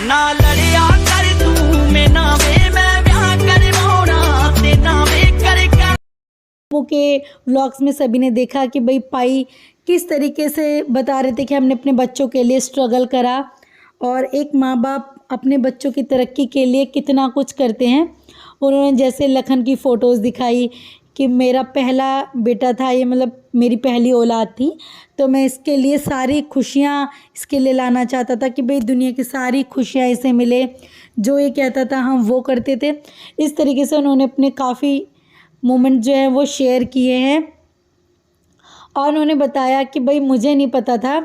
ना लड़िया कर तू मैं ना मैं ब्याह करवाना ते ना वे कर के व्लॉग्स में सभी ने देखा कि भाई पाई किस तरीके से बता रहे थे कि हमने अपने बच्चों के लिए स्ट्रगल करा और एक माँ बाप अपने बच्चों की तरक्की के लिए कितना कुछ करते हैं। उन्होंने जैसे लखन की फ़ोटोज़ दिखाई कि मेरा पहला बेटा था, ये मतलब मेरी पहली औलाद थी, तो मैं इसके लिए सारी खुशियाँ इसके लिए लाना चाहता था कि भाई दुनिया की सारी खुशियाँ इसे मिले, जो ये कहता था हम वो करते थे। इस तरीके से उन्होंने अपने काफ़ी मोमेंट जो है वो शेयर किए हैं और उन्होंने बताया कि भाई मुझे नहीं पता था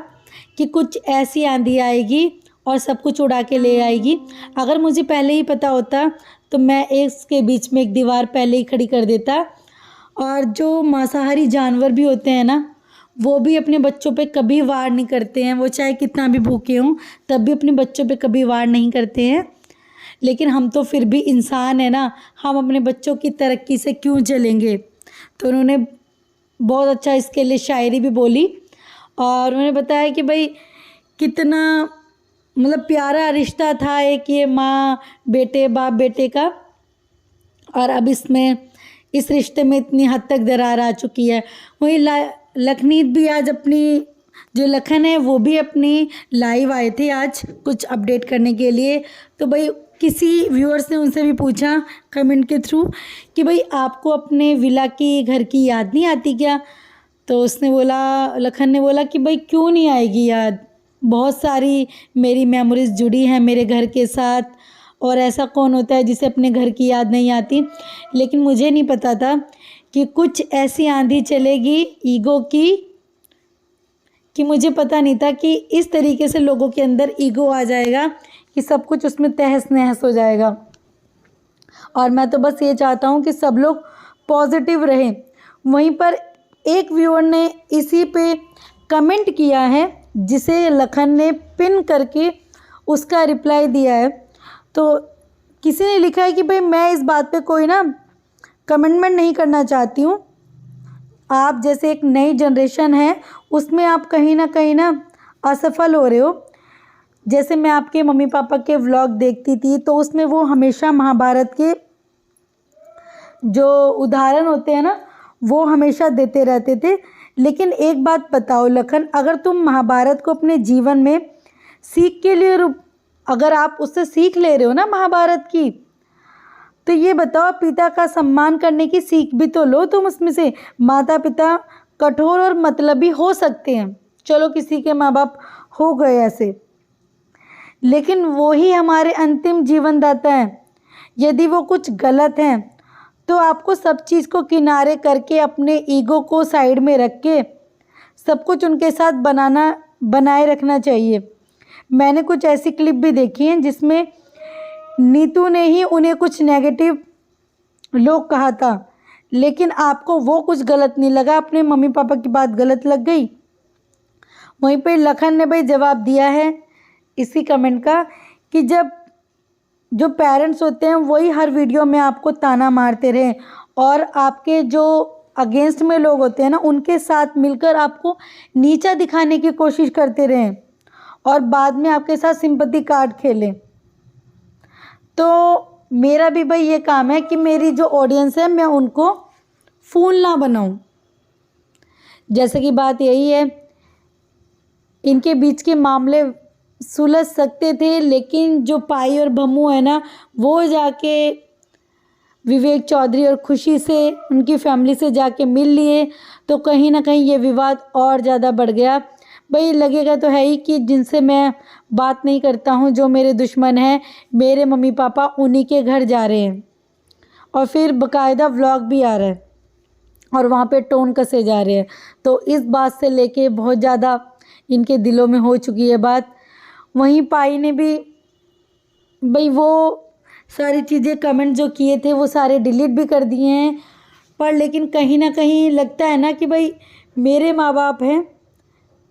कि कुछ ऐसी आंधी आएगी और सब कुछ उड़ा के ले आएगी। अगर मुझे पहले ही पता होता तो मैं इसके बीच में एक दीवार पहले ही खड़ी कर देता। और जो मांसाहारी जानवर भी होते हैं ना, वो भी अपने बच्चों पे कभी वार नहीं करते हैं, वो चाहे कितना भी भूखे हों तब भी अपने बच्चों पे कभी वार नहीं करते हैं। लेकिन हम तो फिर भी इंसान है ना, हम अपने बच्चों की तरक्की से क्यों चलेंगे। तो उन्होंने बहुत अच्छा इसके लिए शायरी भी बोली और उन्होंने बताया कि भाई कितना मतलब प्यारा रिश्ता था एक ये माँ बेटे बाप बेटे का, और अब इसमें इस रिश्ते में इतनी हद तक दरार आ चुकी है। वहीं लखनीत भी आज अपनी जो लखन है वो भी अपनी लाइव आए थे आज कुछ अपडेट करने के लिए। तो भाई किसी व्यूअर्स ने उनसे भी पूछा कमेंट के थ्रू कि भाई आपको अपने विला की घर की याद नहीं आती क्या। तो उसने बोला, लखन ने बोला कि भाई क्यों नहीं आएगी याद, बहुत सारी मेरी मेमोरीज जुड़ी हैं मेरे घर के साथ, और ऐसा कौन होता है जिसे अपने घर की याद नहीं आती। लेकिन मुझे नहीं पता था कि कुछ ऐसी आंधी चलेगी ईगो की कि मुझे पता नहीं था कि इस तरीके से लोगों के अंदर ईगो आ जाएगा कि सब कुछ उसमें तहस नहस हो जाएगा। और मैं तो बस ये चाहता हूँ कि सब लोग पॉजिटिव रहें। वहीं पर एक व्यूअर ने इसी पे कमेंट किया है जिसे लखन ने पिन करके उसका रिप्लाई दिया है। तो किसी ने लिखा है कि भाई मैं इस बात पे कोई ना कमेंटमेंट नहीं करना चाहती हूँ, आप जैसे एक नई जनरेशन है उसमें आप कहीं ना असफल हो रहे हो। जैसे मैं आपके मम्मी पापा के व्लॉग देखती थी तो उसमें वो हमेशा महाभारत के जो उदाहरण होते हैं ना वो हमेशा देते रहते थे। लेकिन एक बात बताओ लखन, अगर तुम महाभारत को अपने जीवन में सीख के लिए अगर आप उससे सीख ले रहे हो ना महाभारत की, तो ये बताओ पिता का सम्मान करने की सीख भी तो लो तुम उसमें से। माता पिता कठोर और मतलबी हो सकते हैं, चलो किसी के माँ बाप हो गए ऐसे, लेकिन वो ही हमारे अंतिम जीवन दाता है। यदि वो कुछ गलत हैं तो आपको सब चीज़ को किनारे करके अपने ईगो को साइड में रख के सब कुछ उनके साथ बनाए रखना चाहिए। मैंने कुछ ऐसी क्लिप भी देखी हैं जिसमें नीतू ने ही उन्हें कुछ नेगेटिव लोग कहा था, लेकिन आपको वो कुछ गलत नहीं लगा, अपने मम्मी पापा की बात गलत लग गई। वहीं पे लखन ने भाई जवाब दिया है इसी कमेंट का कि जब जो पेरेंट्स होते हैं वही हर वीडियो में आपको ताना मारते रहे और आपके जो अगेंस्ट में लोग होते हैं ना उनके साथ मिलकर आपको नीचा दिखाने की कोशिश करते रहें और बाद में आपके साथ सिंपैथी कार्ड खेलें। तो मेरा भी भाई ये काम है कि मेरी जो ऑडियंस है मैं उनको फूल ना बनाऊं। जैसे कि बात यही है, इनके बीच के मामले सुलझ सकते थे, लेकिन जो पाई और भम्मू है ना वो जाके विवेक चौधरी और खुशी से उनकी फैमिली से जाके मिल लिए, तो कहीं ना कहीं ये विवाद और ज़्यादा बढ़ गया। भाई लगेगा तो है ही कि जिनसे मैं बात नहीं करता हूँ, जो मेरे दुश्मन हैं, मेरे मम्मी पापा उन्हीं के घर जा रहे हैं और फिर बाकायदा व्लॉग भी आ रहा है और वहाँ पे टोन कसे जा रहे हैं। तो इस बात से लेके बहुत ज़्यादा इनके दिलों में हो चुकी है बात। वहीं पाई ने भी भाई वो सारी चीज़ें कमेंट जो किए थे वो सारे डिलीट भी कर दिए हैं, पर लेकिन कहीं ना कहीं लगता है ना कि भाई मेरे माँ बाप हैं,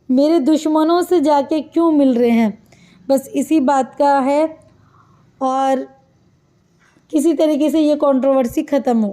मेरे दुश्मनों से जाके क्यों मिल रहे हैं, बस इसी बात का है। और किसी तरीके से ये कंट्रोवर्सी ख़त्म हो।